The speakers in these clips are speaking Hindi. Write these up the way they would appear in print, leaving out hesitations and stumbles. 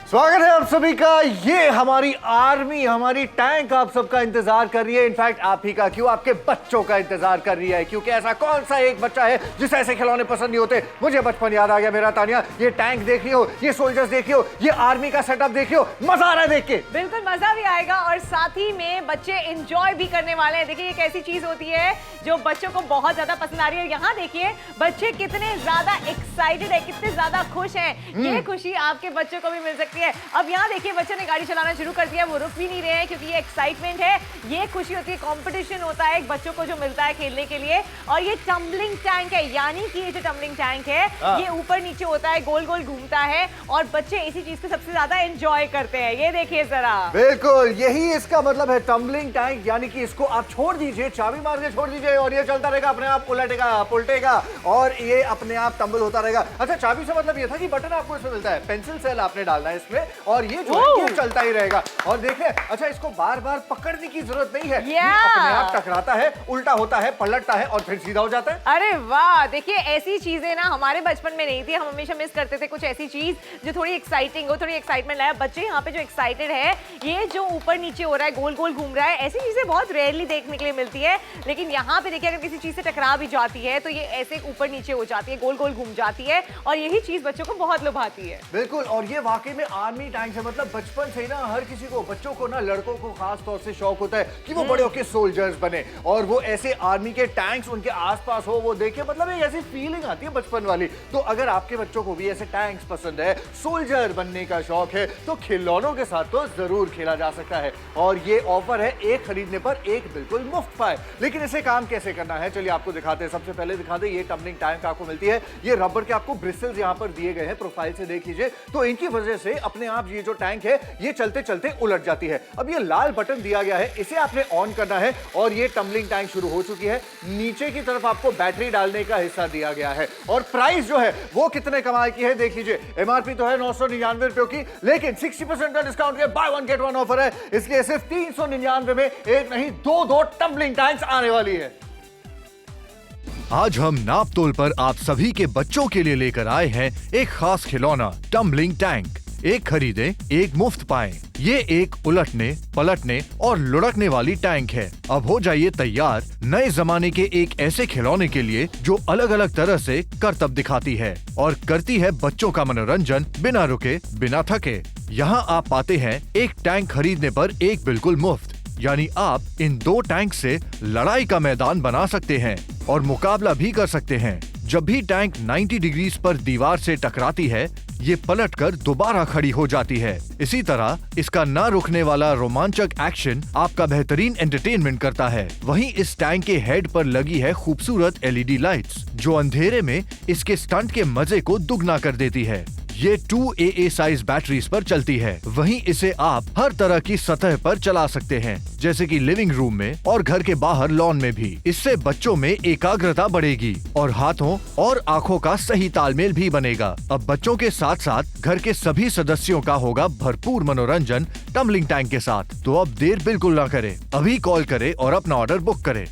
स्वागत है आप सभी का। ये हमारी आर्मी, हमारी टैंक आप सबका इंतजार कर रही है। इनफैक्ट आप ही का क्यों, आपके बच्चों का इंतजार कर रही है, क्योंकि ऐसा कौन सा एक बच्चा है जिसे ऐसे खिलौने पसंद नहीं होते। मुझे बचपन याद आ गया मेरा। तानिया, ये टैंक देख रही हो, ये सोल्जर्स देख रही हो, ये आर्मी का सेटअप देख रही हो, मजा आ रहा है देख के। बिल्कुल मजा भी आएगा और साथ ही में बच्चे एंजॉय भी करने वाले हैं। देखिए, ये एक ऐसी चीज होती है जो बच्चों को बहुत ज्यादा पसंद आ रही है। यहाँ देखिए बच्चे कितने ज्यादा एक्साइटेड है, कितने ज्यादा खुश हैं। ये खुशी आपके बच्चों को भी मिल सकती है। अब यहाँ देखिए बच्चों ने गाड़ी चलाना शुरू कर दिया, वो रुक भी नहीं रहे हैं क्योंकि ये एक्साइटमेंट है, ये खुशी होती है। कंपटीशन होता है बच्चों को जो मिलता है खेलने के लिए। और ये टम्बलिंग टैंक है, यानी कि ये जो टम्बलिंग टैंक है ये ऊपर नीचे होता है, गोल गोल घूमता है और बच्चे इसी चीज को सबसे ज्यादा एंजॉय करते हैं। ये देखिए जरा। बिल्कुल यही इसका मतलब है टम्बलिंग टैंक, यानी कि इसको आप छोड़ दीजिए, चाबी मार के छोड़ दीजिए और ये चलता रहेगा, अपने आप उलटेगा पुलटेगा और ये अपने आप टम्बल होता रहेगा। अच्छा, चाबी से मतलब ये था कि बटन आपको इसमें मिलता है, पेंसिल सेल आपने डालना है इसमें और ये जो है ये चलता ही रहेगा। और देखिए, अच्छा, इसको बार बार पकड़ने की जरूरत नहीं है, ये अपने आप टकराता है, उल्टा होता है, पलटता है और फिर सीधा हो जाता है। अरे वाह, देखिए ऐसी चीजें ना हमारे बचपन में नहीं थी। हम हमेशा मिस करते थे कुछ ऐसी चीज जो थोड़ी एक्साइटिंग हो, थोड़ी एक्साइटमेंट लाए। बच्चे यहाँ पे जो एक्साइटेड है, ये जो ऊपर नीचे हो रहा है, गोल गोल घूम रहा है, ऐसी चीजें बहुत रेयरली देखने के लिए मिलती है। लेकिन यहाँ पे देखिए, अगर किसी चीज से टकरा भी जाती है तो ये ऐसे ऊपर नीचे हो जाती है, गोल गोल घूम जाती है और यही चीज बच्चों को बहुत लुभाती है। बिल्कुल, और ये वाकई में आर्मी टैंक है। मतलब बचपन से ही ना हर किसी को, बच्चों को ना, लड़कों को खास तौर से शौक होता है कि वो बड़े होकर सोल्जर्स बने और वो ऐसे आर्मी के टैंक्स उनके आसपास हो, वो देखे, मतलब एक ऐसी फीलिंग आती है बचपन वाली। तो अगर आपके बच्चों को भी ऐसे टैंक्स पसंद है, सोल्जर बनने का शौक है, तो खिलौनों के साथ तो जरूर खेला जा सकता है। और ये ऑफर है, एक खरीदने पर एक बिल्कुल मुफ्त पाए। लेकिन इसे काम कैसे करना है, चलिए आपको दिखाते हैं। सबसे पहले दिखा दें, ये टम्बलिंग टैंक आपको मिलती है, ये रबर के आपको ब्रिसल्स यहाँ पर दिए गए हैं, प्रोफाइल से देख लीजिए। तो इनकी वजह से अपने आप ये जो टैंक है ये चलते चलते उलट जाती है। अब ये लाल बटन दिया गया है, इसे आपने ऑन करना है और ये टम्बलिंग टैंक शुरू हो चुकी है। नीचे की तरफ आपको बैटरी डालने का हिस्सा दिया गया है और प्राइस जो है वो कितने कमाल की है देख लीजिए। एमआरपी तो है 999 रुपयों की, लेकिन 60% का डिस्काउंट के by one get one offer है, इसलिए सिर्फ 399 में एक नहीं दो टम्बलिंग टैंक्स आने वाली है। आज हम नाप तोल पर आप सभी के बच्चों के लिए लेकर आए हैं एक खास खिलौना टम्बलिंग टैंक। एक खरीदे एक मुफ्त पाएं। ये एक उलटने, पलटने और लुढ़कने वाली टैंक है। अब हो जाइए तैयार नए जमाने के एक ऐसे खिलौने के लिए जो अलग अलग तरह से करतब दिखाती है और करती है बच्चों का मनोरंजन बिना रुके, बिना थके। यहाँ आप पाते हैं एक टैंक खरीदने पर एक बिल्कुल मुफ्त, यानी आप इन दो टैंक से लड़ाई का मैदान बना सकते हैं और मुकाबला भी कर सकते हैं। जब भी टैंक 90 डिग्री पर दीवार से टकराती है, ये पलटकर दोबारा खड़ी हो जाती है। इसी तरह इसका न रुकने वाला रोमांचक एक्शन आपका बेहतरीन एंटरटेनमेंट करता है। वहीं इस टैंक के हेड पर लगी है खूबसूरत LED लाइट्स, जो अंधेरे में इसके स्टंट के मजे को दुगना कर देती है। ये 2AA साइज बैटरीज पर चलती है। वहीं इसे आप हर तरह की सतह पर चला सकते हैं, जैसे कि लिविंग रूम में और घर के बाहर लॉन में भी। इससे बच्चों में एकाग्रता बढ़ेगी और हाथों और आँखों का सही तालमेल भी बनेगा। अब बच्चों के साथ साथ घर के सभी सदस्यों का होगा भरपूर मनोरंजन टम्बलिंग टैंक के साथ। तो अब देर बिल्कुल न करें, अभी कॉल करें और अपना ऑर्डर बुक करें।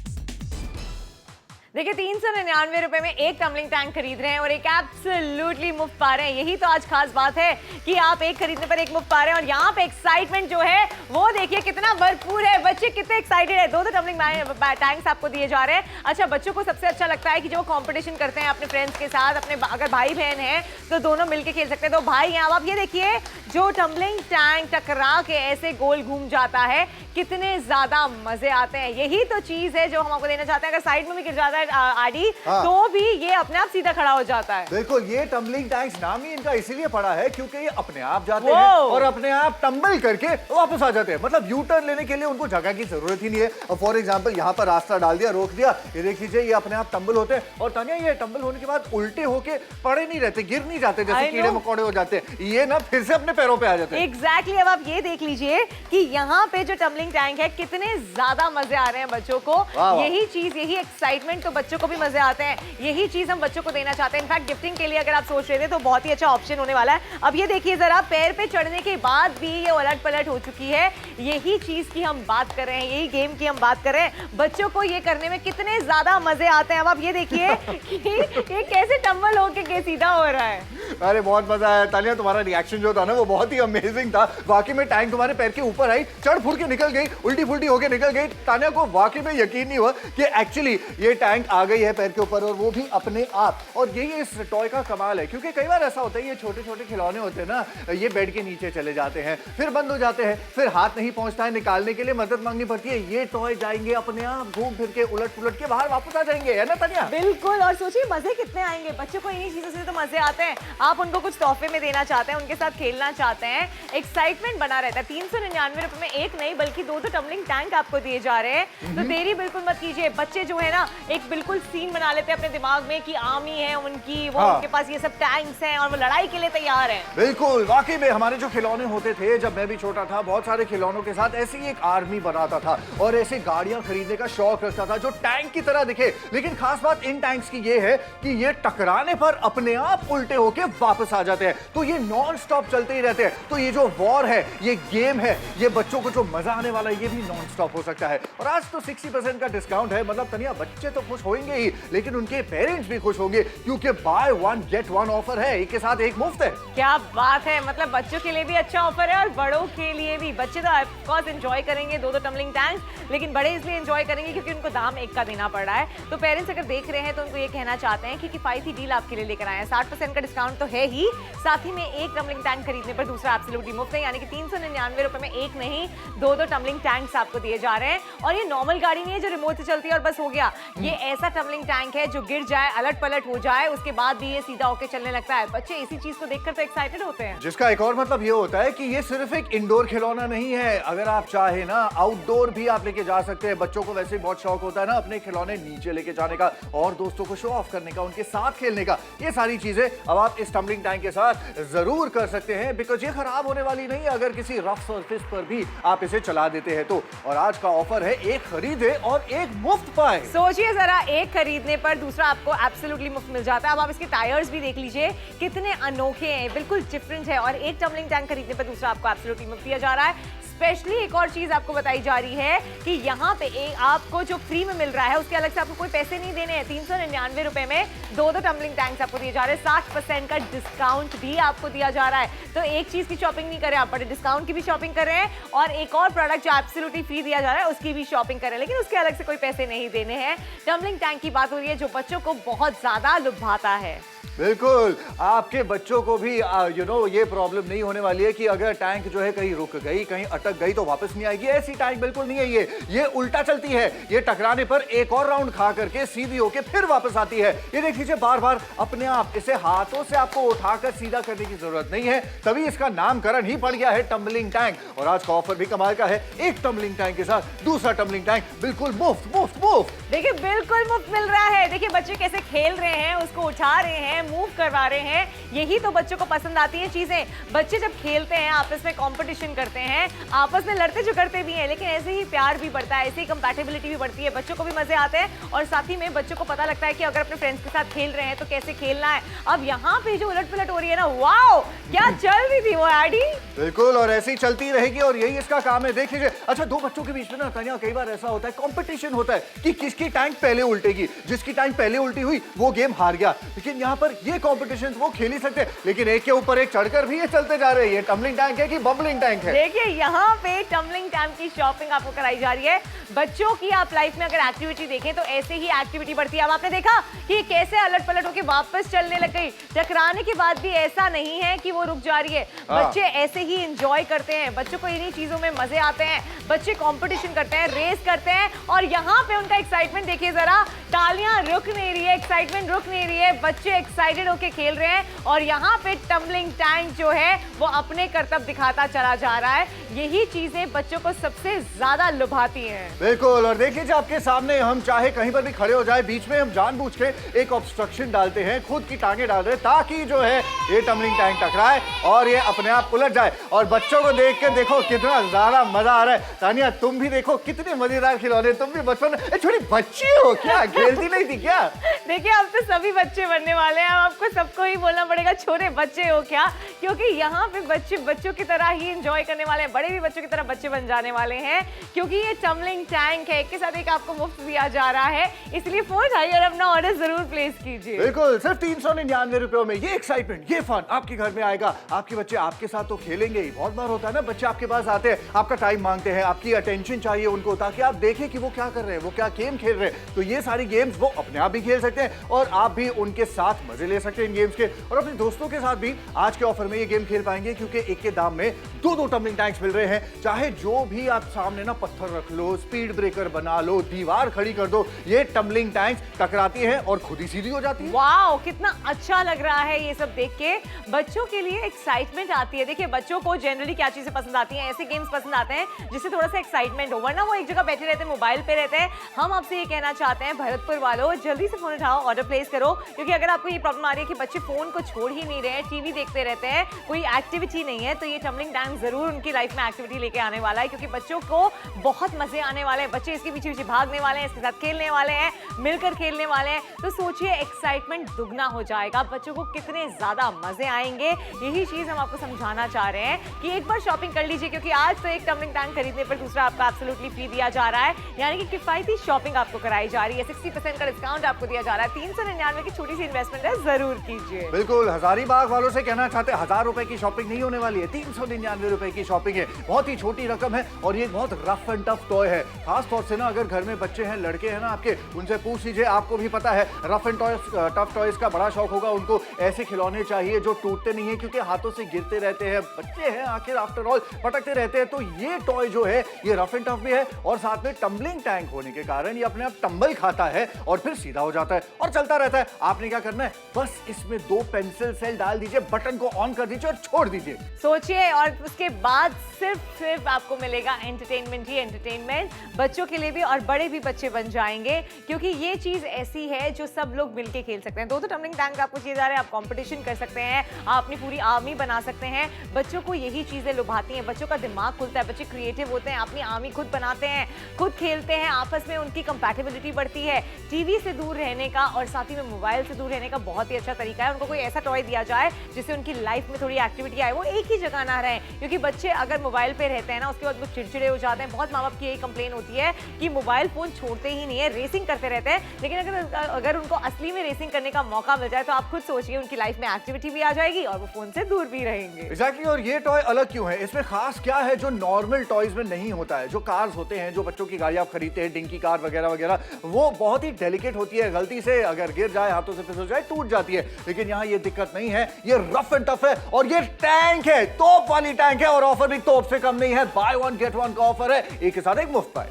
देखिए, 399 रुपए में एक टम्बलिंग टैंक खरीद रहे हैं और एक एब्सोल्युटली मुफ्त पा रहे हैं। यही तो आज खास बात है कि आप एक खरीदने पर एक मुफ्त पा रहे हैं। और यहाँ पे एक्साइटमेंट जो है वो देखिए कितना भरपूर है, बच्चे कितने एक्साइटेड है। दो टम्बलिंग टैंक्स आपको दिए जा रहे हैं। अच्छा, बच्चों को सबसे अच्छा लगता है कि जब वो कंपटीशन करते हैं अपने फ्रेंड्स के साथ, अपने अगर भाई बहन है तो दोनों मिलकर खेल सकते हैं। तो भाई हैं, अब आप ये देखिए, जो टम्बलिंग टैंक टकरा के ऐसे गोल घूम जाता है, कितने ज्यादा मजे आते हैं। यही तो चीज है जो हम आपको देना चाहते हैं। अगर साइड में भी गिर जाता है आदि, तो भी ये अपने आप सीधा खड़ा हो जाता है। बिल्कुल, ये टम्बलिंग टैंक्स नाम ही इनका इसीलिए पड़ा है क्योंकि ये अपने आप जाते हैं और अपने आप टम्बल करके वापस आ जाते हैं। मतलब यू टर्न लेने के लिए उनको जगह की जरूरत ही नहीं है। फॉर एग्जांपल, यहाँ पर रास्ता डाल दिया, रोक दिया, ये देख लीजिए, ये अपने आप टम्बल होते हैं। और तानिया, ये टम्बल होने के बाद उल्टे होके पड़े नहीं रहते, गिर नहीं जाते जैसे कीड़े मकोड़े हो जाते हैं। ये ना फिर से अपने पैरों पे आ जाते हैं। एग्जैक्टली। अब आप ये देख लीजिए कि यहाँ पे जो टम्बलिंग टैंक है, कितने ज्यादा मजे आ रहे हैं बच्चों को। यही चीज, यही एक्साइटमेंट तो बच्चों को भी मजे आते हैं। यही चीज हम बच्चों को देना चाहते हैं। इनफैक्ट गिफ्टिंग के लिए अगर आप सोच रहे थे तो बहुत ही अच्छा ऑप्शन होने वाला है। अब ये देखिए जरा, पैर पे चढ़ने के बाद भी ये उलट पलट हो चुकी है। यही चीज की हम बात कर रहे हैं, यही गेम की हम बात कर रहे हैं। बच्चों को ये करने में कितने ज्यादा मजे आते हैं। अब आप ये देखिए कि ये कैसे टम्बल होके सीधा हो रहा है। अरे बहुत मजा आया तानिया, तुम्हारा रिएक्शन जो था ना वो बहुत ही अमेजिंग था। वाकई में टैंक तुम्हारे पैर के ऊपर आई, चढ़ फुड़ के निकल गई, उल्टी फुल्टी होके निकल गई। तानिया को वाकई में यकीन नहीं हुआ कि एक्चुअली ये टैंक आ गई है पैर के ऊपर, और वो भी अपने आप। और यही इस टॉय का कमाल है, क्योंकि कई बार ऐसा होता है ये छोटे छोटे खिलौने होते हैं ना, ये बेड के नीचे चले जाते हैं, फिर बंद हो जाते हैं, फिर हाथ नहीं पहुंचता है, निकालने के लिए मदद मांगनी पड़ती है। ये टॉय जाएंगे अपने आप घूम फिर के उलट पुलट के बाहर वापस आ जाएंगे, है ना तानिया? बिल्कुल, और सोचिए मजे कितने आएंगे बच्चों को, इन्हीं चीजों से तो मजे आते हैं। आप उनको कुछ तोहफे में देना चाहते हैं, उनके साथ खेलना चाहते हैं, एक्साइटमेंट बना रहता है। 399 रुपए में एक नहीं बल्कि दो टम्बलिंग टैंक आपको दिए जा रहे हैं। तो देरी बिल्कुल मत कीजिए। बच्चे जो है ना एक बिल्कुल सीन बना लेते हैं अपने दिमाग में कि आर्मी है उनकी, वो उनके पास ये सब टैंक्स हैं और वो लड़ाई के लिए तैयार हैं। बिल्कुल, वाकई में हमारे जो खिलौने होते थे जब मैं भी छोटा था, बहुत सारे खिलौनों के साथ ऐसी एक आर्मी बनाता था और ऐसे गाड़ियां खरीदने का शौक रखता था जो टैंक की तरह दिखे। लेकिन खास बात इन टैंक्स की ये है कि ये टकराने पर अपने आप उल्टे होके वापस आ जाते हैं, तो ये नॉन स्टॉप चलते ही रहते हैं। तो ये जो वॉर है, ये गेम है, ये बच्चों को जो मजा आने वाला है, ये भी नॉन स्टॉप हो सकता है। और आज तो 60% का डिस्काउंट है, मतलब तनिया बच्चे तो खुश होंगे ही, लेकिन उनके पेरेंट्स भी खुश होंगे, क्योंकि by one get one offer है, एक के साथ एक मुफ्त है। क्या बात है, मतलब बच्चों के लिए भी अच्छा ऑफर है और बड़ों के लिए भी। बच्चे तो ऑफ कोर्स एंजॉय करेंगे दो टम्बलिंग टैंक, लेकिन बड़े इसलिए एंजॉय करेंगे क्योंकि उनको दाम एक का देना पड़ रहा है। तो पेरेंट्स अगर देख रहे हैं तो उनको ये कहना चाहते हैं कि किफायती डील आपके लिए लेकर आए हैं। 60% का डिस्काउंट तो है ही, साथ ही में एक टम्बलिंग टैंक खरीदने पर दूसरा एब्सोल्युटली मुफ्त है, यानी कि 399 रुपए में एक नहीं दो टम्बलिंग टैंक्स आपको दिए जा रहे हैं। और ये नॉर्मल गाड़ी नहीं है जो रिमोट से चलती है और बस हो गया। ये ऐसा टम्बलिंग टैंक है जो गिर जाए, अलट पलट हो जाए, उसके बाद भी ये सीधा होकर चलने लगता है। बच्चे इसी चीज को देखकर तो एक्साइटेड होते हैं। जिसका एक और मतलब ये होता है कि ये सिर्फ एक इंडोर खिलौना नहीं है, अगर आप चाहे ना आउटडोर भी आप लेके जा सकते हैं। बच्चों को वैसे ही बहुत शौक होता है ना अपने खिलौने नीचे लेके जाने का और दोस्तों को शो ऑफ करने का, उनके साथ खेलने का। ये सारी चीजें अब आप इस टम्बलिंग टैंक के साथ जरूर कर सकते हैं, बिकॉज ये खराब होने वाली नहीं है अगर किसी रफ सरफेस पर भी आप इसे चला देते हैं तो। और आज का ऑफर है एक खरीदे और एक मुफ्त पाए। सोचिए जरा, एक खरीदने पर दूसरा आपको एब्सोल्युटली मुफ्त मिल जाता है। अब आप इसके टायर्स भी देख लीजिए कितने अनोखे हैं, बिल्कुल डिफरेंट है। और एक टम्बलिंग टैंक खरीदने पर दूसरा आपको एब्सोल्युटली मुफ्त दिया जा रहा है। स्पेशली एक और चीज आपको बताई जा रही है कि यहाँ पे आपको जो फ्री में मिल रहा है उसके अलग से आपको कोई पैसे नहीं देने हैं। 399 रुपए में दो टम्बलिंग टैंक्स आपको दिए जा रहे हैं, 60% का डिस्काउंट भी आपको दिया जा रहा है। तो एक चीज की शॉपिंग नहीं कर रहे आप, बड़े डिस्काउंट की भी शॉपिंग कर रहे हैं और एक और प्रोडक्ट जो एब्सोल्युटली फ्री दिया जा रहा है उसकी भी शॉपिंग कर रहे हैं, लेकिन उसके अलग से कोई पैसे नहीं देने हैं। टम्बलिंग टैंक की बात हो रही है जो बच्चों को बहुत ज्यादा लुभाता है। बिल्कुल, आपके बच्चों को भी ये प्रॉब्लम नहीं होने वाली है कि अगर टैंक जो है कहीं रुक गई, कहीं अटक गई तो वापस नहीं आएगी। ऐसी टैंक बिल्कुल नहीं है ये उल्टा चलती है। ये टकराने पर एक और राउंड खा करके सीधी होके फिर वापस आती है। ये देख लीजिए बार बार अपने आप, इसे हाथों से आपको उठाकर सीधा करने की जरूरत नहीं है, तभी इसका नामकरण ही पड़ गया है टम्बलिंग टैंक। और आज का ऑफर भी कमाल का है, एक टम्बलिंग टैंक के साथ दूसरा टम्बलिंग टैंक बिल्कुल मुफ्त मुफ्त मुफ्त। देखिए बिल्कुल मुफ्त मिल रहा है। देखिए बच्चे कैसे खेल रहे हैं, उसको उठा रहे हैं, मूव करवा रहे हैं, यही तो बच्चों को पसंद आती है चीजें। बच्चे जब खेलते हैं, आपस में कंपटीशन करते हैं, आपस में लड़ते जो करते भी हैं, लेकिन ऐसे ही प्यार भी बढ़ता है, ऐसे ही कंपैटिबिलिटी भी बढ़ती है, बच्चों को भी मजे आते हैं और साथ ही में बच्चों को पता लगता है कि अगर अपने फ्रेंड्स के साथ खेल रहे हैं तो कैसे खेलना है। अब यहाँ पे जो उलट पुलट हो रही है ना, वाओ क्या चल रही थी वो एडी। बिल्कुल, और ऐसे ही चलती रहेगी और यही इसका काम है। देख लीजिए, अच्छा दो बच्चों के बीच में ना तनिया कई बार ऐसा होता है, कंपटीशन होता है कि किसकी टैंक पहले उल्टेगी। जिसकी टैंक पहले उल्टी हुई वो गेम हार गया। लेकिन यहाँ पर ये कंपटीशन वो खेल ही सकते हैं, लेकिन एक के ऊपर एक चढ़कर भी ये चलते जा रहे हैं। ये टम्बलिंग टैंक है कि बम्बलिंग टैंक है? देखिए यहाँ पे टम्बलिंग टैंक की शॉपिंग आपको कराई जा रही है। बच्चों की आप लाइफ में अगर एक्टिविटी देखें तो ऐसे ही एक्टिविटी बढ़ती है। अब आपने देखा कि कैसे अलट पलट होकर वापस चलने लग गई, टकराने के बाद भी ऐसा नहीं है कि वो रुक जा रही है। बच्चे ऐसे ही एंजॉय करते हैं, बच्चों को इन्हीं चीजों में मजे आते हैं। बच्चे कंपटीशन करते हैं, रेस करते हैं और यहाँ पे उनका एक्साइटमेंट देखिए जरा, तालियां रुक नहीं रही है, एक्साइटमेंट रुक नहीं रही है, बच्चे एक्साइटेड होकर खेल रहे हैं और यहाँ पे टम्बलिंग टैंक जो है वो अपने करतब दिखाता चला जा रहा है। यही चीजें बच्चों को सबसे ज्यादा लुभाती हैं। बिल्कुल, और देखिए आपके सामने हम चाहे कहीं पर भी खड़े हो जाए, बीच में हम जानबूझ के एक ऑब्स्ट्रक्शन डालते हैं, खुद की टांगे डाल रहे हैं ताकि जो है ये टम्बलिंग टैंक टकराए और ये अपने आप उलट जाए। और बच्चों को देख कर देखो कितना ज्यादा मजा आ रहा है। तानिया तुम भी देखो कितने मजेदार खिलौने, तुम भी बचपन में छोटी बच्ची हो क्या, खेलती नहीं थी क्या? देखिए अब तो सभी बच्चे बनने वाले हैं, अब आपको सबको ही बोलना पड़ेगा छोटे बच्चे हो क्या, क्योंकि यहाँ पे बच्चे बच्चों की तरह ही एंजॉय करने वाले हैं, बड़े भी बच्चों की तरह बच्चे बन जाने वाले हैं, क्योंकि ये टम्बलिंग टैंक है, एक के साथ एक आपको मुफ्त दिया जा रहा है। इसलिए फोन उठाइए और अपना ऑर्डर जरूर प्लेस कीजिए। बिल्कुल, सिर्फ 399 रुपयों में ये एक्साइटमेंट, ये फन आपके घर में आएगा। आपके बच्चे आपके साथ तो खेलेंगे ही। बहुत बार होता है ना, बच्चे आपके पास आते हैं, आपका टाइम मांगते हैं, आपकी अटेंशन चाहिए उनको, ताकि आप देखें कि वो क्या कर रहे हैं, वो क्या गेम खेल रहे हैं। तो ये सारी गेम्स वो अपने आप भी खेल सकते हैं और आप भी उनके साथ मजे ले सकते हैं इन गेम्स के, और अपने दोस्तों के साथ भी आज के ऑफर में ये गेम खेल पाएंगे, क्योंकि एक के दाम में दो टम्बलिंग टैंक्स मिल रहे हैं। चाहे जो भी आप सामने ना पत्थर रख लो, स्पीड ब्रेकर बना लो, दीवार खड़ी कर दो, ये टम्बलिंग टैंक्स टकराती है और खुद ही सीधी हो जाती है। वाओ, कितना अच्छा लग रहा है ये सब देख के। बच्चों के लिए एक्साइटमेंट आती है। देखिए बच्चों को जनरली क्या चीजें पसंद आती हैं, ऐसे गेम्स पसंद आते हैं जिससे थोड़ा सा एक्साइटमेंट हो, वरना वो एक जगह बैठे रहते हैं, मोबाइल पे रहते हैं। हम आपसे ये कहना चाहते हैं भरतपुर वालों, जल्दी से फोन उठाओ, ऑर्डर प्लेस करो, क्योंकि अगर आपको ये प्रॉब्लम आ रही है कि बच्चे फोन को छोड़ ही नहीं रहे हैं, टीवी देखते रहते हैं, कोई एक्टिविटी नहीं है, तो ये टम्बलिंग टैंक जरूर उनकी लाइफ में एक्टिविटी लेके आने वाला है, क्योंकि बच्चों को बहुत मजे आने वाले हैं। बच्चे इसके पीछे पीछे भागने वाले हैं, इसके साथ खेलने वाले हैं, मिलकर खेलने वाले हैं, तो सोचिए एक्साइटमेंट दुगना हो जाएगा, बच्चों को कितने ज्यादा मजे आएंगे। यही चीज हम आपको समझाना चाह रहे हैं कि एक बार शॉपिंग कर लीजिए, क्योंकि आज तो एक टम्बलिंग टैंक खरीदने पर दूसरा आपका एब्सोल्युटली फ्री दिया जा रहा है, यानी कि किफायती शॉपिंग आपको कराई जा रही है। 60% का डिस्काउंट आपको दिया जा रहा है। 399 की छोटी सी इन्वेस्टमेंट है, जरूर कीजिए। बिल्कुल, हजारीबाग वालों से कहना चाहते हैं 1000 रुपए की शॉपिंग नहीं होने वाली है, 399 रुपए की शॉपिंग है। बहुत ही छोटी रकम है और ये बहुत रफ एंड टफ टॉय है। खास तौर से ना अगर घर में बच्चे हैं, लड़के हैं ना आपके, उनसे पूछ लीजिए, आपको भी पता है रफ एंड टफ टॉयज का बड़ा शौक होगा उनको। ऐसे खिलौने चाहिए जो टूटते नहीं है, क्योंकि हाथों से गिरते रहते हैं, बच्चे हैं आखिर आफ्टर ऑल, पटकते रहते हैं। तो ये टॉय जो है ये रफ एंड टफ भी है और साथ में टम्बलिंग टैंक होने के कारण ये अपने आप टंबल खाता है और फिर सीधा हो जाता है और चलता रहता है। आपने क्या करना है, बस इसमें 2 पेंसिल सेल डाल दीजिए, बटन को ऑन कर दीजिए और छोड़ दीजिए। सोचिए, और उसके बाद सिर्फ आपको मिलेगा एंटरटेनमेंट ही एंटरटेनमेंट, बच्चों के लिए भी और बड़े भी बच्चे बन जाएंगे, क्योंकि ये चीज ऐसी है जो सब लोग मिलके खेल सकते हैं। 2 टम्बलिंग टैंक आपको चाहिए जा रहे हैं, आप कंपटीशन कर सकते हैं, आप अपनी पूरी आर्मी बना सकते हैं। बच्चों को यही चीजें लुभाती हैं, बच्चों का दिमाग खुलता है, बच्चे क्रिएटिव होते हैं, अपनी आर्मी खुद बनाते हैं, खुद खेलते हैं, आपस में उनकी कंपैटिबिलिटी बढ़ती है। टीवी से दूर रहने का और साथ ही में मोबाइल से दूर रहने का बहुत ही अच्छा तरीका है। उनको कोई ऐसा टॉय दिया जाए जिससे उनकी लाइफ में थोड़ी एक्टिविटी आए, वो एक ही जगह ना रहे, क्योंकि बच्चे अगर मोबाइल पे रहते हैं ना, उसके बाद वो चिड़चिड़े हो जाते हैं। बहुत माँ बाप की यही कंप्लेन होती है कि मोबाइल फोन छोड़ते ही नहीं है, रेसिंग करते रहते हैं। लेकिन अगर उनको असली में रेसिंग करने का मौका मिल जाए तो आप खुद सोचिए, उनकी लाइफ में एक्टिविटी भी आ जाएगी और वो फोन से दूर भी रहेंगे। एग्जैक्टली, और ये टॉय अलग क्यों है, इसमें खास क्या है जो नॉर्मल टॉयज में नहीं होता है? जो कार्स होते हैं, जो बच्चों की गाड़ी आप खरीदते हैं, डिंकी कार वगैरह वगैरह, वो बहुत ही डेलिकेट होती है, गलती से अगर गिर जाए, हाथों से फिसल जाए, टूट जाती है। लेकिन यहाँ ये दिक्कत नहीं है, ये रफ एंड टफ है और ये टैंक है, तोप वाली टैंक है, और ऑफर भी तोप से कम नहीं है। बाय 1 गेट 1 का ऑफर है, एक के साथ एक मुफ्त पाए।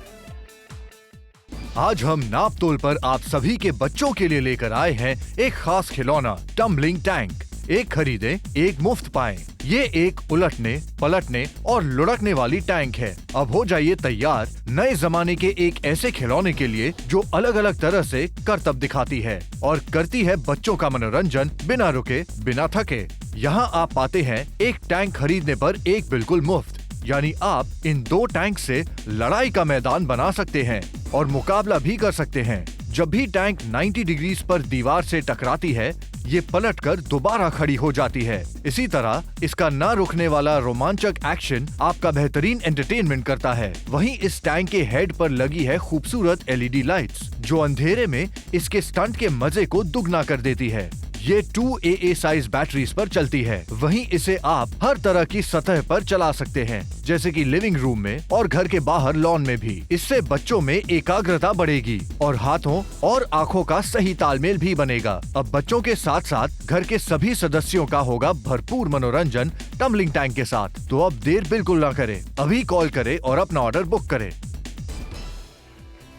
आज हम नापतोल पर आप सभी के बच्चों के लिए लेकर आए हैं एक खास खिलौना टम्बलिंग टैंक। एक खरीदे एक मुफ्त पाएं। ये एक उलटने, पलटने और लुढ़कने वाली टैंक है। अब हो जाइए तैयार नए जमाने के एक ऐसे खिलौने के लिए जो अलग अलग तरह से करतब दिखाती है और करती है बच्चों का मनोरंजन बिना रुके, बिना थके। यहाँ आप पाते हैं एक टैंक खरीदने पर एक बिल्कुल मुफ्त, यानी आप इन 2 टैंक से लड़ाई का मैदान बना सकते हैं और मुकाबला भी कर सकते हैं। जब भी टैंक 90 डिग्री पर दीवार से टकराती है, ये पलटकर दोबारा खड़ी हो जाती है। इसी तरह इसका ना रुकने वाला रोमांचक एक्शन आपका बेहतरीन एंटरटेनमेंट करता है। वहीं इस टैंक के हेड पर लगी है खूबसूरत LED लाइट्स, जो अंधेरे में इसके स्टंट के मजे को दुगना कर देती है। ये 2AA साइज बैटरीज पर चलती है। वहीं इसे आप हर तरह की सतह पर चला सकते हैं, जैसे कि लिविंग रूम में और घर के बाहर लॉन में भी। इससे बच्चों में एकाग्रता बढ़ेगी और हाथों और आँखों का सही तालमेल भी बनेगा। अब बच्चों के साथ साथ घर के सभी सदस्यों का होगा भरपूर मनोरंजन टम्बलिंग टैंक के साथ। तो अब देर बिल्कुल ना करें, अभी कॉल करें और अपना ऑर्डर बुक करें।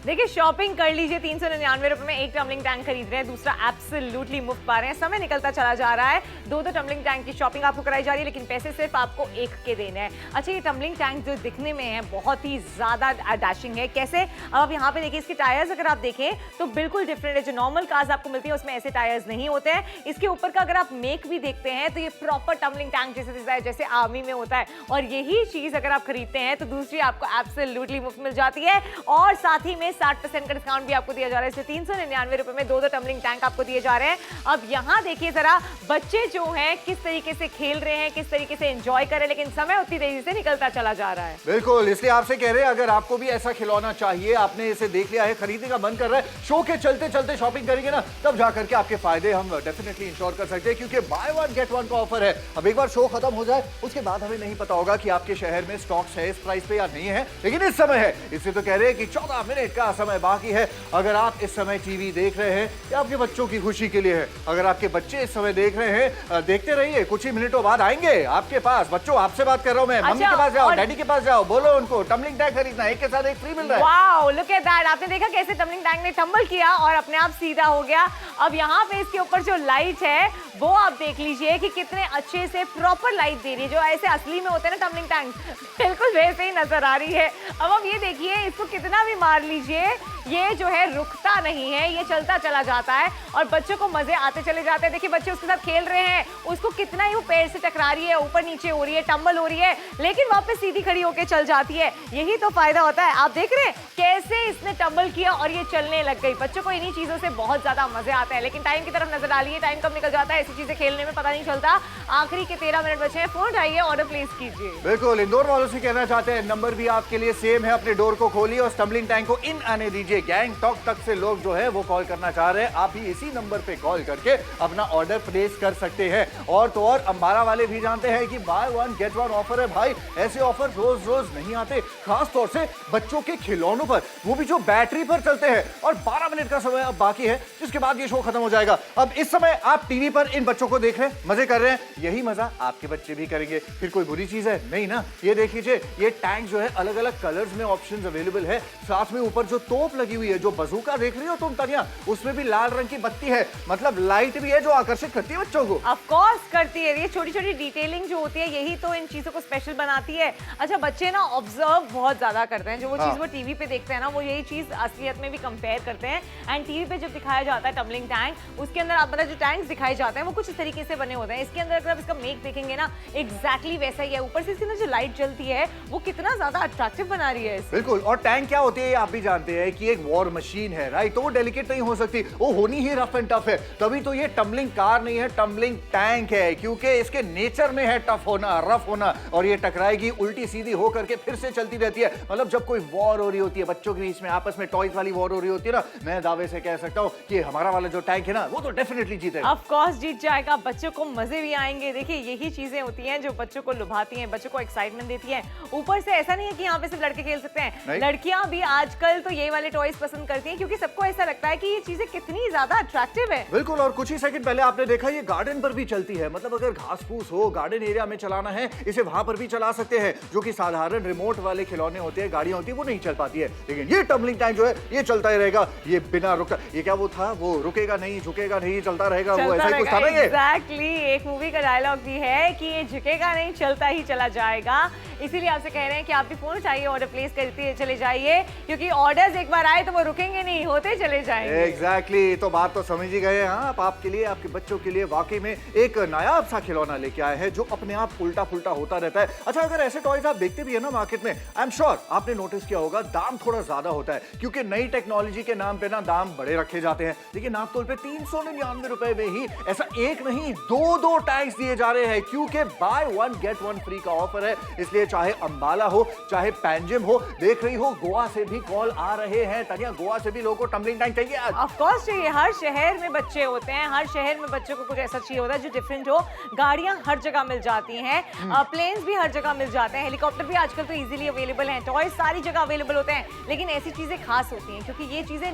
देखिए शॉपिंग कर लीजिए 399 रुपए में एक टम्बलिंग टैंक खरीद रहे हैं, दूसरा एब्सोल्युटली मुफ्त पा रहे हैं। समय निकलता चला जा रहा है, दो टम्बलिंग टैंक की शॉपिंग आपको कराई जा रही है, लेकिन पैसे सिर्फ आपको एक के देने हैं। अच्छा, ये टम्बलिंग टैंक जो दिखने में है बहुत ही ज्यादा डैशिंग है। कैसे? अब आप यहाँ पे देखिए, इसके टायर्स अगर आप देखें तो बिल्कुल डिफरेंट है। जो नॉर्मल कार्स आपको मिलती है उसमें ऐसे टायर्स नहीं होते हैं। इसके ऊपर का अगर आप मेक भी देखते हैं तो ये प्रॉपर टम्बलिंग टैंक जैसे दिखता है, जैसे आर्मी में होता है। और यही चीज अगर आप खरीदते हैं तो दूसरी आपको एब्सोल्युटली मुफ्त मिल जाती है, और साथ ही में 60% का डिस्काउंट भी आपको दिया जा रहा है। इसलिए 399 रुपए में दो टम्बलिंग टैंक आपको दिए जा रहे हैं। अब यहाँ देखिए जरा, बच्चे जो हैं किस तरीके से खेल रहे हैं, किस तरीके से एंजॉय कर रहे हैं, लेकिन समय उतनी तेजी से निकलता चला जा रहा है। बिल्कुल, इसलिए आपसे कह रहे हैं अगर आपको भी ऐसा खिलौना चाहिए, आपने इसे देख लिया है, खरीदने का मन कर रहा है, शो के चलते चलते शॉपिंग करेंगे ना, तब जाकर के आपके फायदे हम डेफिनेटली इंश्योर कर सकते हैं, क्योंकि बाय वन गेट वन का ऑफर है। अब एक बार शो खत्म हो जाए उसके बाद हमें नहीं पता होगा कि आपके शहर में स्टॉक्स है इस प्राइस पे या नहीं है, लेकिन इस समय है। इसलिए तो कह रहे हैं कि 14 मिनट का समय बाकी है। अगर आप इस समय टीवी देख रहे हैं, ये आपके बच्चों की खुशी के लिए है। अगर आपके बच्चे इस समय देख रहे हैं, देखते रहिए, कुछ ही मिनटों बाद आएंगे आपके पास। बच्चों, आपसे बात कर रहा हूं मैं। मम्मी के पास जाओ, डैडी के पास जाओ, बोलो उनको टम्बलिंग टैंक खरीदना है, एक के साथ एक फ्री मिल रहा है। Wow, look at that. आपने देखा कैसे टम्बलिंग टैंक ने टम्बल किया और अपने आप सीधा हो गया। अब यहाँ पे इसके ऊपर जो लाइट है वो आप देख लीजिए कि कितने अच्छे से प्रॉपर लाइट दे रही है, जो ऐसे असली में होते हैं ना टम्बलिंग टैंक, बिल्कुल वैसे ही नजर आ रही है। अब आप ये देखिए, इसको कितना भी मार लीजिए, ये जो है रुकता नहीं है, ये चलता चला जाता है और बच्चों को मजे आते चले जाते हैं। देखिए बच्चे उसके साथ खेल रहे हैं, उसको कितना ही वो पैर से टकरा रही है, ऊपर नीचे हो रही है, टम्बल हो रही है, लेकिन वापस सीधी खड़ी होकर चल जाती है। यही तो फायदा होता है। आप देख रहे हैं कैसे इसने टम्बल किया और ये चलने लग गई। बच्चों को इन्हीं चीजों से बहुत ज्यादा मजे आते हैं, लेकिन टाइम की तरफ नजर डालिए, टाइम कब निकल जाता है ऐसी चीजें खेलने में पता नहीं चलता। आखिरी के 13 मिनट बचे हैं, फोन उठाइए, ऑर्डर प्लेस कीजिए। बिल्कुल, इंदौर वालों से कहना चाहते हैं, नंबर भी आपके लिए सेम है। अपने डोर को खोलिए और टम्बलिंग टैंक को इन आने दीजिए। गैंगटॉक तक से लोग जो है वो कॉल करना चाह रहे हैं, आप भी इसी नंबर पे कॉल करके अपना ऑर्डर प्लेस कर सकते हैं। और तो और अंबाला वाले भी जानते हैं कि by one get one offer है भाई। ऐसे ऑफर रोज रोज नहीं आते, खास तौर से बच्चों के खिलौनों पर, वो भी जो बैटरी पर चलते हैं। और 12 मिनट का समय अब बाकी है, जिसके बाद ये शो खत्म हो जाएगा। अब इस समय आप टीवी पर इन बच्चों को देख रहे हैं, मजे कर रहे हैं, यही मजा आपके बच्चे भी करेंगे। फिर कोई बुरी चीज है नहीं ना। ये देख लीजिए, ये टैंक जो है अलग अलग कलर्स में ऑप्शंस अवेलेबल है। साथ में ऊपर जो तोप लगी हुई है, जो बजूका देख रही हो तुम तनिया, उसमें भी लाल रंग की बत्ती है, मतलब लाइट भी है जो आकर्षित करती है बच्चों को। ऑफ कोर्स करती है, ये छोटी छोटी डिटेलिंग जो होती है यही तो इन चीजों को स्पेशल बनाती है। अच्छा, बच्चे ना ऑब्जर्व बहुत ज्यादा करते हैं, जो वो चीज वो टीवी पे देखते हैं ना, वो यही चीज असलियत में भी कंपेयर करते हैं। एंड टीवी पे जब दिखाया जाता है टम्बलिंग टैंक, उसके अंदर आप मतलब जो टैंक्स दिखाए जाते हैं वो कुछ इस तरीके से बने होते हैं। इसके अंदर अगर आप इसका मेक देखेंगे ना, एग्जैक्टली वैसा ही है। ऊपर से इसके अंदर जो लाइट जलती है वो कितना ज्यादा अट्रैक्टिव बना रही है। बिल्कुल, और टैंक क्या होती है आप भी जानते हैं कि एक वॉर मशीन है, राइट। तो वो डेलिकेट नहीं हो सकती, वो होनी ही रफ एंड टफ है। तभी तो ये टम्बलिंग कार नहीं है, टम्बलिंग टैंक है, क्योंकि इसके नेचर में है टफ होना, रफ होना। और ये टकराएगी, उल्टी सीधी हो करके फिर से चलती रहती है। मतलब जब कोई वॉर हो रही होती है बच्चों के बीच में, आपस में टॉयज वाली वॉर हो रही होती है ना, मैं दावे से कह सकता हूँ कि हमारा वाला जो टैंक है ना, वो तो डेफिनेटली जीतेगा। ऑफ कोर्स जीत जाएगा, बच्चों को मजे भी आएंगे। देखिए यही चीजें होती हैं जो बच्चों को लुभाती हैं, बच्चों को एक्साइटमेंट देती हैं। ऊपर से ऐसा नहीं है कि यहाँ पे सिर्फ लड़के खेल सकते हैं, लड़कियां भी आजकल तो ये वाले टॉयज पसंद करती हैं, क्योंकि सबको ऐसा लगता है कि ये चीजें कितनी ज्यादा अट्रैक्टिव है। बिल्कुल, और कुछ ही सेकंड पहले आपने देखा ये गार्डन पर भी चलती है। मतलब अगर घास फूस हो, गार्डन एरिया में चलाना है, इसे वहां पर भी चला सकते हैं। जो कि साधारण रिमोट वाले खिलौने होते हैं, गाड़ियां होती है, वो नहीं चल पाती है। लेकिन ये टम्बलिंग टैंक जो है ये चलता ही रहेगा, ये बिना रुका। ये क्या वो था, वो रुकेगा नहीं, झुकेगा नहीं, चलता रहेगा, वो ऐसा ही कुछ था ना ये। एग्जैक्टली, एक मूवी का डायलॉग भी है कि ये झुकेगा नहीं, चलता ही चला जाएगा। इसीलिए आपसे कह रहे हैं कि आप भी फोन उठाइए, ऑर्डर प्लेस करते चले जाइए, क्योंकि ऑर्डर्स एक बार आए तो वो रुकेंगे नहीं, होते चले जाएंगे। एग्जैक्टली, तो बात तो समझ ही गए। हाँ, आप आपके लिए, आपके बच्चों के लिए वाकई में एक नायाब सा खिलौना लेके आए हैं, जो अपने आप उल्टा फुल्टा होता रहता है। अच्छा, अगर ऐसे टॉयज आप देखते भी है ना मार्केट में, आई एम श्योर आपने नोटिस किया होगा, दाम थोड़ा ज्यादा होता है, क्योंकि नई टेक्नोलॉजी के नाम पे ना दाम बड़े रखे जाते हैं। लेकिन नापतोल पे 399 रुपए में ही ऐसा एक नहीं, दो टैंक्स दिए जा रहे हैं, क्योंकि by one get one free का ऑफर है। इसलिए चाहे अंबाला हो, चाहे पैंजिम हो, देख रही हो गोवा से भी कॉल आ रहे हैं। तनिया, गोवा से भी लोगों को टम्बलिंग टैंक चाहिए आज। ऑफ कोर्स चाहिए, हर शहर में बच्चे होते हैं, हर शहर में बच्चों को कुछ ऐसा चाहिए होता है जो डिफरेंट हो। गाड़ियां हर जगह मिल जाती हैं, प्लेन्स भी हर जगह मिल जाते हैं, हेलीकॉप्टर भी आजकल तो इजीली अवेलेबल हैं, टॉयज सारी जगह अवेलेबल होते हैं। लेकिन ऐसी चीजें खास होती हैं, क्योंकि ये चीजें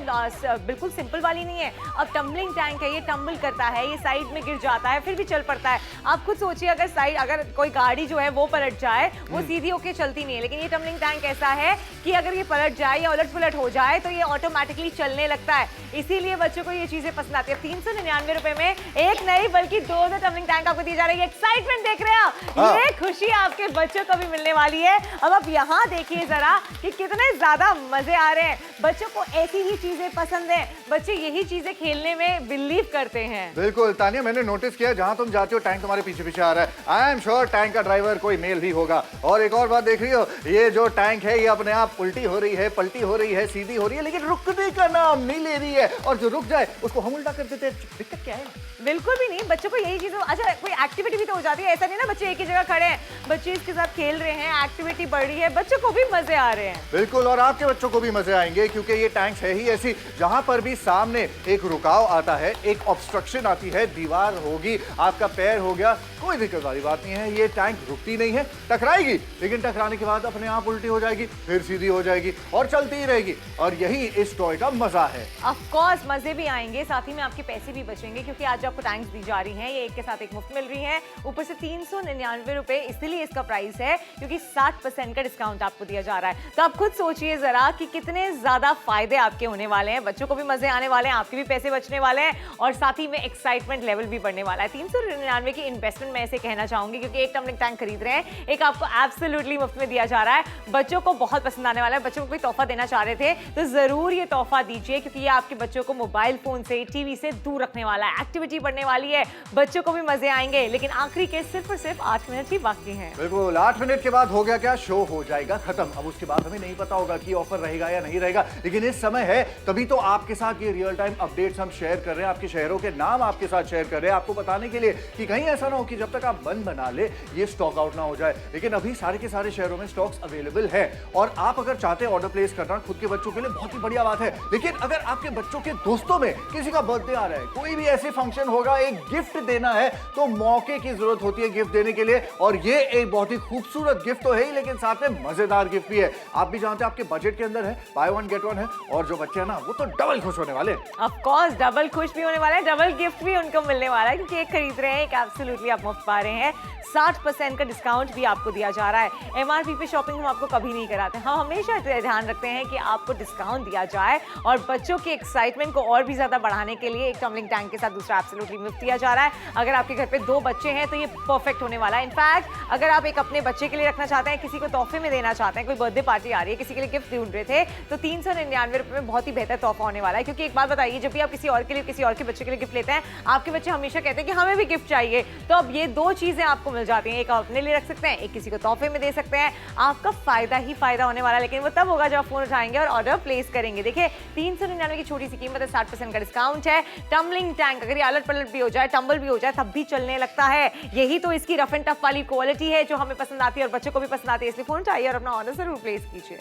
बिल्कुल सिंपल वाली नहीं है। अब टम्बलिंग टैंक है, ये टम्बल करता है, ये साइड में गिर जाता है, फिर भी चल पड़ता है। आप खुद सोचिए, अगर कोई गाड़ी जो है वो पलट जाए, वो सीधी होके चलती नहीं है। लेकिन ये टम्बलिंग टैंक ऐसा है कि अगर ये पलट जाए या उलट पुलट हो जाए जाए तो ये ऑटोमेटिकली चलने लगता है, इसीलिए बच्चों को ये चीजें पसंद आती है। 399 रुपए में एक नहीं बल्कि दो टम्बलिंग टैंक आपको दी जा रही है। एक्साइटमेंट देख रहे हैं आप, ये खुशी आपके बच्चों को भी मिलने वाली है। अब आप यहाँ देखिए जरा कि कितने ज्यादा मजे आ रहे हैं। बच्चों को ऐसी ही चीजें पसंद है, बच्चे यही चीजें खेलने में बिलीव करते हैं। बिल्कुल तानिया, मैंने नोटिस किया जहां तुम जाते हो टैंक तुम्हारे पीछे पीछे आ रहा है। आई एम श्योर टैंक का ड्राइवर कोई मेल ही होगा। और एक और बात देख रही हो, ये जो टैंक है ये अपने आप उल्टी हो रही है, पलटी हो रही है, सीधी हो रही है, लेकिन रुकने का नाम नहीं ले रही है। और जो रुक जाए उसको हम उल्टा कर देते हैं। दिक्कत क्या है? बिल्कुल भी नहीं, बच्चों को यही चीज। अच्छा, कोई एक्टिविटी भी तो हो जाती है, ऐसा नहीं ना बच्चे एक ही जगह खड़े हैं, बच्चे इसके साथ खेल रहे हैं, एक्टिविटी बढ़ रही है, बच्चों को भी मजे आ रहे हैं। बिल्कुल, और आपके बच्चों को भी मजे आएंगे क्योंकि ये टैंक्स है ही ऐसी जहां पर भी सामने एक रुकाव आता है, एक ऑब्स्ट्रक्शन आती है, दीवार होगी, आपका पैर हो गया, कोई दिक्कत वाली बात नहीं है। ये टैंक रुकती नहीं है, टकराएगी, लेकिन टकराने के बाद अपने आप उल्टी हो जाएगी, फिर सीधी हो जाएगी और चलती ही रहेगी। और यही इस टॉय का मजा है। ऑफ कोर्स मजे भी आएंगे, साथ ही में आपके पैसे भी बचेंगे क्योंकि आज जो आपको टैंक्स दी जा रही हैं ये एक के साथ एक मुफ्त मिल रही है। ऊपर से 399 रुपए इसलिए इसका प्राइस है क्योंकि 60% का डिस्काउंट आपको दिया जा रहा है। तो आप खुद सोचिए जरा कि कितने ज्यादा फायदे आपके होने वाले हैं, बच्चों को भी मजे आने वाले हैं, आपके भी पैसे बचने वाले हैं और साथ ही में एक्साइटमेंट लेवल भी बढ़ने वाला है। 399 की इन्वेस्टमेंट मैं इसे कहना चाहूंगी क्योंकि एक टम्बलिंग टैंक खरीद रहे हैं, एक आपको एब्सोल्युटली मुफ्त में दिया जा रहा है। बच्चों को बहुत पसंद आने वाला है। बच्चों को कोई तोहफा देना चाह रहे थे तो जरूर ये तोहफा दीजिए क्योंकि ये आपके बच्चों को मोबाइल फोन से, टीवी से दूर रखने वाला है। एक्टिविटी बढ़ने वाली है, बच्चों को भी मजे आएंगे। लेकिन आखिरी के सिर्फ और सिर्फ 8 मिनट ही बाकी हैं। बिल्कुल, 8 मिनट के बाद हो गया क्या, शो हो जाएगा खत्म। अब उसके बाद हमें नहीं पता होगा कि ऑफर रहेगा या नहीं रहेगा, लेकिन इस समय है तभी तो आपके साथ ये रियल टाइम अपडेट्स हम शेयर कर रहे हैं, आपके शहरों के नाम आपके साथ शेयर कर रहे हैं, आपको बताने के लिए कि कहीं ऐसा ना हो कि जब तक आप मन बना ले ये स्टॉक आउट ना हो जाए। लेकिन अभी सारे के सारे शहरों में स्टॉक्स अवेलेबल है और आप अगर चाहते हैं ऑर्डर प्लेस करना खुद के बच्चों के लिए, बहुत ही बढ़िया बात है। लेकिन अगर आपके बच्चों के दोस्तों में किसी का बर्थडे आ रहा है, कोई भी ऐसे फंक्शन होगा, एक गिफ्ट देना है, तो मौके की जरूरत होती है गिफ्ट देने के लिए। और ये एक बहुत ही खूबसूरत गिफ्ट तो है ही, लेकिन साथ में मजेदार गिफ्ट भी है। आप भी जानते हैं आपके बजट के अंदर है, बाय वन गेट वन है, और जो बच्चे हैं ना वो तो डबल खुश होने वाले। ऑफ कोर्स डबल खुश भी होने वाला है, डबल गिफ्ट भी उनको मिलने वाला है क्योंकि एक खरीद रहे हैं एक एब्सोल्युटली आप मुफ्त पा रहे हैं। 60% का डिस्काउंट भी आपको दिया जा रहा है। एमआरपी पे शॉपिंग हम आपको कभी नहीं कराते, हम हमेशा ध्यान रखते हैं कि आपको डिस्काउंट दिया जाए और बच्चों के एक्साइटमेंट को और भी ज्यादा बढ़ाने के लिए एक टम्बलिंग टैंक के साथ दूसरा एब्सोल्युटली मुफ्त दिया जा रहा है। अगर आपके घर पे 2 बच्चे हैं तो ये परफेक्ट होने वाला है। इनफैक्ट अगर आप एक अपने बच्चे के लिए रखना चाहते हैं, किसी को तोहफे में देना चाहते हैं, कोई बर्थडे पार्टी आ रही है, किसी के लिए गिफ्ट ढूंढ रहे थे, तो 399 रुपए में बहुत ही बेहतर तोहफा होने वाला है। क्योंकि एक बात बताइए, जब भी आप किसी और के लिए, किसी और के बच्चे के लिए गिफ्ट लेते हैं, आपके बच्चे हमेशा कहते हैं कि हमें भी गिफ्ट चाहिए। तो अब ये 2 चीजें आपको मिल जाती हैं, एक आप अपने लिए रख सकते हैं, एक किसी को तोहफे में दे सकते हैं। आपका फायदा ही फायदा होने वाला है, लेकिन वो तब होगा जब आप फोन उठाएंगे और ऑर्डर प्लेस करेंगे। देखिए 399 की छोटी सी कीमत है, 60% का डिस्काउंट है। टम्बलिंग टैंक अगर ये अलट पलट भी हो जाए, टंबल भी हो जाए, तब भी चलने लगता है। यही तो इसकी रफ एंड टफ वाली क्वालिटी है जो हमें पसंद आती है और बच्चों को भी पसंद आती है। इसलिए फोन उठाइए और अपना ऑर्डर जरूर प्लेस कीजिए।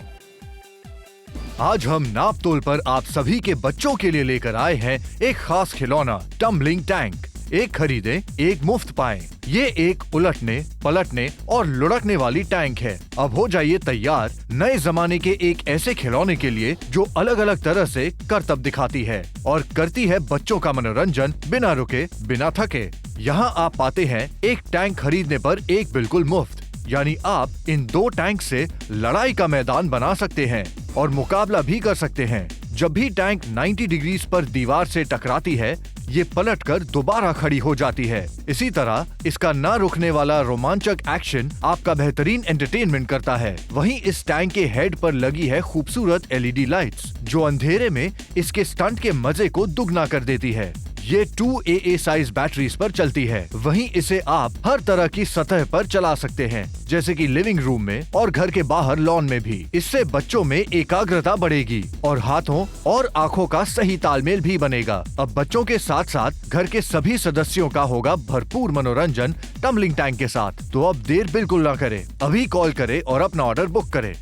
आज हम नाप तोल पर आप सभी के बच्चों के लिए लेकर आए हैं एक खास खिलौना टम्बलिंग टैंक। एक खरीदे एक मुफ्त पाएं। ये एक उलटने, पलटने और लुढ़कने वाली टैंक है। अब हो जाइए तैयार नए जमाने के एक ऐसे खिलौने के लिए जो अलग अलग तरह से करतब दिखाती है और करती है बच्चों का मनोरंजन बिना रुके, बिना थके। यहाँ आप पाते हैं एक टैंक खरीदने पर एक बिल्कुल मुफ्त, यानी आप इन 2 टैंक से लड़ाई का मैदान बना सकते हैं और मुकाबला भी कर सकते हैं। जब भी टैंक 90 डिग्रीज पर दीवार से टकराती है, ये पलटकर दोबारा खड़ी हो जाती है। इसी तरह इसका ना रुकने वाला रोमांचक एक्शन आपका बेहतरीन एंटरटेनमेंट करता है। वहीं इस टैंक के हेड पर लगी है खूबसूरत LED लाइट्स, जो अंधेरे में इसके स्टंट के मजे को दुगना कर देती है। ये 2AA साइज बैटरीज पर चलती है। वहीं इसे आप हर तरह की सतह पर चला सकते हैं, जैसे कि लिविंग रूम में और घर के बाहर लॉन में भी। इससे बच्चों में एकाग्रता बढ़ेगी और हाथों और आँखों का सही तालमेल भी बनेगा। अब बच्चों के साथ साथ घर के सभी सदस्यों का होगा भरपूर मनोरंजन टम्बलिंग टैंक के साथ। तो अब देर बिल्कुल न करें, अभी कॉल करें और अपना ऑर्डर बुक करें।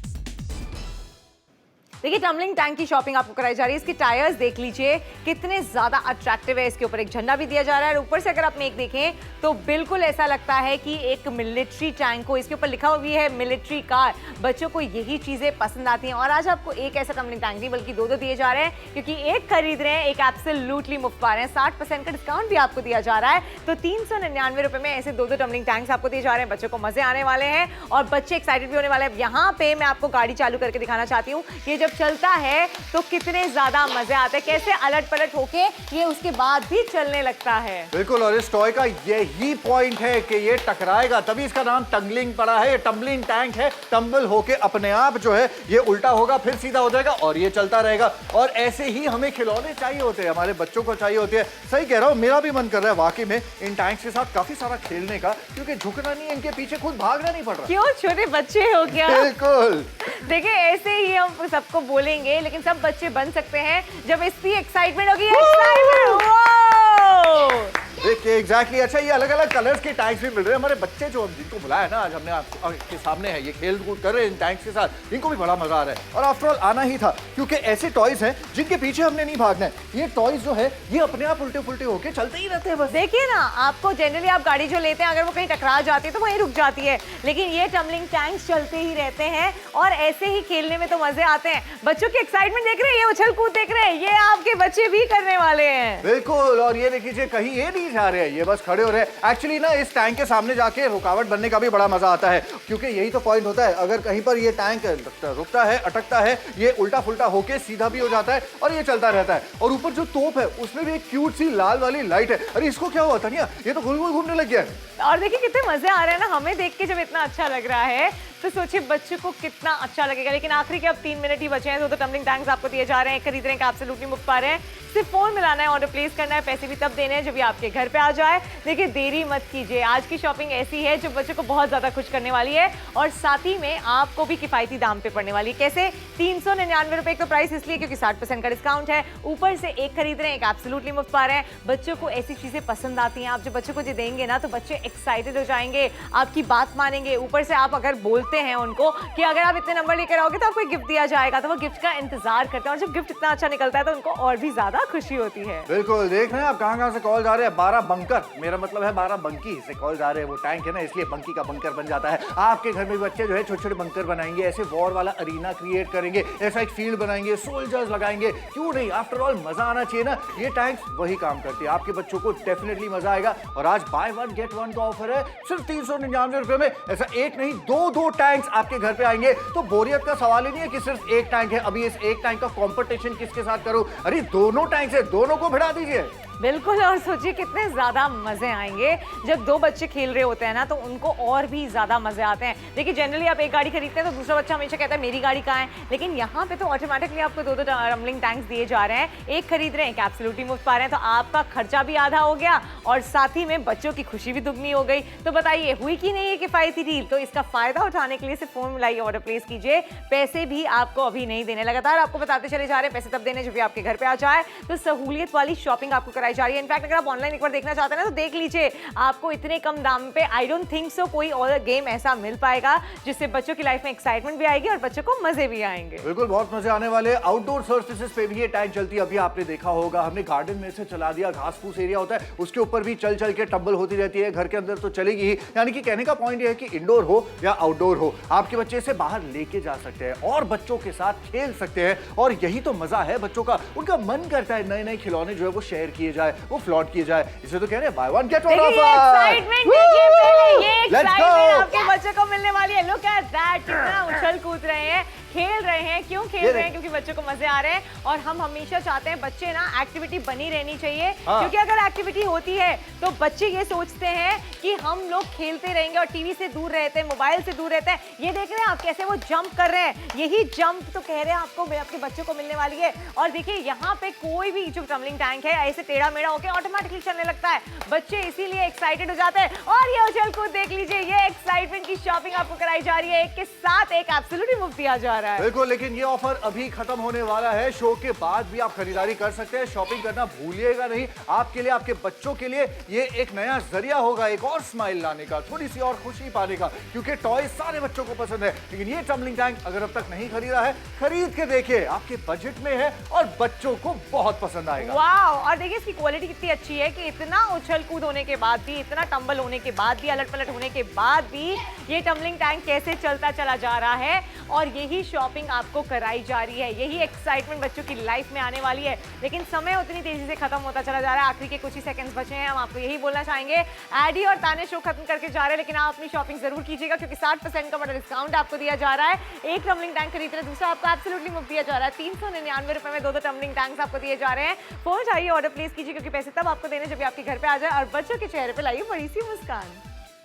देखिए टम्बलिंग टैंक की शॉपिंग आपको कराई जा रही है। इसके टायर्स देख लीजिए कितने ज्यादा अट्रैक्टिव है। इसके ऊपर एक झंडा भी दिया जा रहा है और ऊपर से अगर आप एक देखें तो बिल्कुल ऐसा लगता है कि एक मिलिट्री टैंक को, इसके ऊपर लिखा हुआ भी है मिलिट्री कार। बच्चों को यही चीजें पसंद आती हैं। और आज आपको एक ऐसा टम्बलिंग टैंक नहीं बल्कि 2 दिए जा रहे हैं, क्योंकि एक खरीद रहे हैं एक एब्सोल्युटली मुफ्त पा रहे हैं। 60% का डिस्काउंट भी आपको दिया जा रहा है। तो 399 रुपए में ऐसे 2 टम्बलिंग टैंक्स आपको दिए जा रहे हैं। बच्चों को मजे आने वाले हैं और बच्चे एक्साइटेड भी होने वाले हैं। यहाँ पे मैं आपको गाड़ी चालू करके दिखाना चाहती हूँ। ये जब जब चलता है तो कितने ज्यादा मजे आते हैं, कैसे अलट पलट होके ये उसके बाद भी चलने लगता है। बिल्कुल, और इस टॉय का यही पॉइंट है कि ये टकराएगा, तभी इसका नाम टंगलिंग पड़ा है। ये टम्बलिंग टैंक है, टम्बल होके अपने आप जो है ये उल्टा होगा, फिर सीधा हो जाएगा और ये चलता रहेगा। और ऐसे ही हमें खिलौने चाहिए होते हैं, हमारे बच्चों को चाहिए होते हैं। सही कह रहा हूँ, मेरा भी मन कर रहा है वाकई में इन टैंक्स के साथ काफी सारा खेलने का, क्योंकि झुकना नहीं, इनके पीछे खुद भागना नहीं पड़ रहा। क्यों, छोटे बच्चे हो क्या? बिल्कुल। देखिए ऐसे ही हम सबको बोलेंगे, लेकिन सब बच्चे बन सकते हैं जब इसकी एक्साइटमेंट होगी। देखिए एग्जैक्टली। अच्छा, ये अलग अलग कलर्स के टैंक्स भी मिल रहे हैं। हमारे बच्चे जो जिनको बुलाया ना आज हमने आपके सामने है, ये खेल कूद कर रहे हैं इन टैंक्स के साथ, इनको भी बड़ा मजा आ रहा है। और आफ्टर ऑल आना ही था, क्योंकि ऐसे टॉयज हैं जिनके पीछे हमने नहीं भागना है। ये टॉयज जो है ये अपने आप उल्टे पुल्टे होके चलते ही रहते हैं बस। देखिए ना, आपको जनरली आप गाड़ी जो लेते हैं अगर वो कहीं टकरा जाती है तो वहीं रुक जाती है, लेकिन ये टम्बलिंग टैंक्स चलते ही रहते हैं और ऐसे ही खेलने में तो मजे आते हैं। बच्चों की एक्साइटमेंट देख रहे हैं, ये उछल कूद देख रहे हैं, ये आपके बच्चे भी करने वाले हैं। बिल्कुल। और ये देखिए कहीं ये नहीं जा रहे हैं, ये बस खड़े हो रहे हैं। एक्चुअली ना इस टैंक के सामने जाके रुकावट बनने का भी बड़ा मजा आता है, क्योंकि यही तो पॉइंट होता है। अगर कहीं पर ये टैंक रुकता है, अटकता है, ये उल्टा फुल्टा होके सीधा भी हो जाता है और ये चलता रहता है। और ऊपर जो तोप है उसमें भी एक क्यूट सी लाल वाली लाइट है। अरे इसको क्या हुआ था, ये तो गोल गोल घूमने लग गया है। और देखिए कितने मजे आ रहे हैं ना, हमें देख के जब इतना अच्छा लग रहा है तो सोचिए बच्चों को कितना अच्छा लगेगा। लेकिन आखिरी के अब 3 मिनट ही बचे हैं, तो टम्बलिंग टैंक्स आपको दिए जा रहे हैं, खरीद रहे हैं, एब्सोल्युटली मुफ्त पा रहे हैं। सिर्फ फोन मिलाना है और रिप्लेस करना है, पैसे भी तब देने हैं जब ये आपके घर पे आ जाए। देखिए देरी मत कीजिए, आज की शॉपिंग ऐसी है जो बच्चों को बहुत ज्यादा खुश करने वाली है और साथ ही में आपको भी किफायती दाम पे पड़ने वाली है। कैसे? 399 रुपए का प्राइस इसलिए क्योंकि 60% का डिस्काउंट है, ऊपर से एक खरीद रहे हैं, एक एब्सोल्युटली मुफ्त पा रहे हैं। बच्चों को ऐसी चीजें पसंद आती हैं, आप जो बच्चों को जो देंगे ना तो बच्चे एक्साइटेड हो जाएंगे, आपकी बात मानेंगे। ऊपर से आप अगर बोलते हैं उनको कि अगर आप इतने नंबर लेकर आओगे तो आपको गिफ्ट दिया जाएगा, तो वो गिफ्ट का इंतजार करते हैं और जब गिफ्ट इतना अच्छा निकलता है तो उनको और भी ज्यादा खुशी होती है। बिल्कुल। देख रहे हैं आप कहां से कॉल जा रहे हैं। 12 बंकर, मेरा मतलब है 12 बंकी से कॉल जा रहे हैं। वो टैंक है ना, इसलिए बंकी का बंकर बन जाता है। आपके घर में बच्चे जो है छोटे छोटे बंकर बनाएंगे, ऐसे वॉर वाला अरीना क्रिएट करेंगे, ऐसा एक फील्ड बनाएंगे, सोल्जर्स लगाएंगे, क्यों नहीं? आफ्टर ऑल मजा आना चाहिए ना। ये टैंक्स वही काम करती है, आपके बच्चों को डेफिनेटली मजा आएगा। और आज बाय 1 गेट 1 का ऑफर है, सिर्फ 399 रुपए में। ऐसा एक नहीं, दो टैंक्स आपके घर पे आएंगे, तो बोरियत का सवाल ही नहीं है कि सिर्फ एक टैंक है। अभी इस एक टैंक का कंपटीशन किसके साथ करूं? अरे दोनों टैंक है, दोनों को भिड़ा दीजिए। बिल्कुल। और सोचिए कितने ज्यादा मजे आएंगे जब 2 बच्चे खेल रहे होते हैं ना, तो उनको और भी ज्यादा मजे आते हैं। देखिए जनरली आप एक गाड़ी खरीदते हैं तो दूसरा बच्चा हमेशा कहता है मेरी गाड़ी कहाँ है, लेकिन यहाँ पे तो ऑटोमेटिकली आपको 2 टम्बलिंग टैंक्स दिए जा रहे हैं। एक खरीद रहे हैं, एक एब्सोल्युटली मुफ्त पा रहे हैं, तो आपका खर्चा भी आधा हो गया और साथ ही में बच्चों की खुशी भी दुगनी हो गई। तो बताइए हुई कि नहीं ये किफायती डील? तो इसका फायदा उठाने के लिए सिर्फ फोन मिलाइए, ऑर्डर प्लेस कीजिए। पैसे भी आपको अभी नहीं देने, लगातार आपको बताते चले जा रहे हैं, पैसे तब देने जब भी आपके घर पे आ जाए। तो सहूलियत वाली शॉपिंग आपको कराई जा रही है। इनफैक्ट अगर आप ऑनलाइन एक बार देखना चाहते हैं ना तो देख लीजिए, आपको इतने कम दाम पे आई डोंट थिंक सो कोई और गेम ऐसा मिल पाएगा जिससे बच्चों की लाइफ में एक्साइटमेंट भी आएगी और बच्चों को मजे भी आएंगे। बिल्कुल, बहुत मजे आने वाले। आउटडोर सर्फेसेस पे भी ये टैंक चलती है। अभी आपने देखा होगा, हमने गार्डन में से चला दिया, घास फूस एरिया होता है उसके ऊपर भी चल चल के टम्बल होती रहती है। घर के अंदर तो चलेगी ही, यानी कि कहने का पॉइंट ये है कि इंडोर हो या आउटडोर हो, आपके बच्चे इसे बाहर लेके जा सकते हैं और बच्चों के साथ खेल सकते हैं। और यही तो मजा है बच्चों का, उनका मन करता है नए नए खिलौने जो है वो शेयर किए जाए, वो फ्लॉट किए जाए। इसे तो कह रहे हैं बाय 1 गेट 1 ऑफर। एक्साइटमेंट देखिए पहले, ये एक्साइटमेंट आपके बच्चों को मिलने वाली है। लुक एट दैट, कितना उछल कूद रहे हैं, खेल रहे हैं। क्यों खेल रहे हैं? क्योंकि बच्चों को मजे आ रहे हैं। और हम हमेशा चाहते हैं बच्चे ना एक्टिविटी बनी रहनी चाहिए, क्योंकि अगर एक्टिविटी होती है तो बच्चे ये सोचते हैं कि हम लोग खेलते रहेंगे और टीवी से दूर रहते हैं, मोबाइल से दूर रहते हैं। ये देख रहे हैं आप कैसे वो जंप कर रहे हैं, यही जंप तो कह रहे हैं आपको आपके बच्चों को मिलने वाली है। और देखिए यहाँ पे कोई भी जो टम्बलिंग टैंक है ऐसे टेढ़ा मेढ़ा होकर ऑटोमेटिकली चलने लगता है, बच्चे इसीलिए एक्साइटेड हो जाते हैं। और ये उछल कूद देख लीजिए, ये एक्साइटमेंट की शॉपिंग आपको कराई जा रही है, एक के साथ एक एब्सोल्युटली मुफ्त दिया जा रहा है। बिल्कुल, लेकिन ये ऑफर अभी खत्म होने वाला है। शो के बाद भी आप खरीदारी कर सकते हैं, शॉपिंग करना भूलिएगा नहीं। आपके लिए, आपके बच्चों के लिए ये एक नया जरिया होगा, एक और स्माइल लाने का, थोड़ी सी और खुशी पाने का, क्योंकि टॉय सारे बच्चों को पसंद है। लेकिन ये टम्बलिंग टैंक अगर अब तक नहीं खरीदा है, खरीद के देखिए, आपके बजट में है और बच्चों को बहुत पसंद आएगा। वाओ! और देखिए इसकी क्वालिटी कितनी अच्छी है कि इतना उछल कूद होने के बाद भी, इतना टंबल होने के बाद भी, अलट पलट होने के बाद भी ये टम्बलिंग टैंक कैसे चलता चला जा रहा है। और यही शॉपिंग आपको कराई जा रही है, यही एक्साइटमेंट बच्चों की लाइफ में आने वाली है। लेकिन समय उतनी तेजी से खत्म होता चला जा रहा है, आखिरी के कुछ ही सेकंड्स बचे हैं। हम आपको यही बोलना चाहेंगे, एडी और ताने शो खत्म करके जा रहे हैं, लेकिन आप अपनी शॉपिंग जरूर कीजिएगा क्योंकि 60% का बड़ा डिस्काउंट आपको दिया जा रहा है। एक टम्बलिंग टैंक खरीद रहे, दूसरा आपको एब्सोल्युटली मुफ्त दिया जा रहा है। 399 रुपए में दो टम्बलिंग टैंक्स आपको दिए जा रहे हैं। फोन चाहिए, ऑर्डर प्लेस कीजिए क्योंकि पैसे तब आपको देने जब आपके घर पे आ जाए और बच्चों के चेहरे पे लाइए बड़ी सी मुस्कान।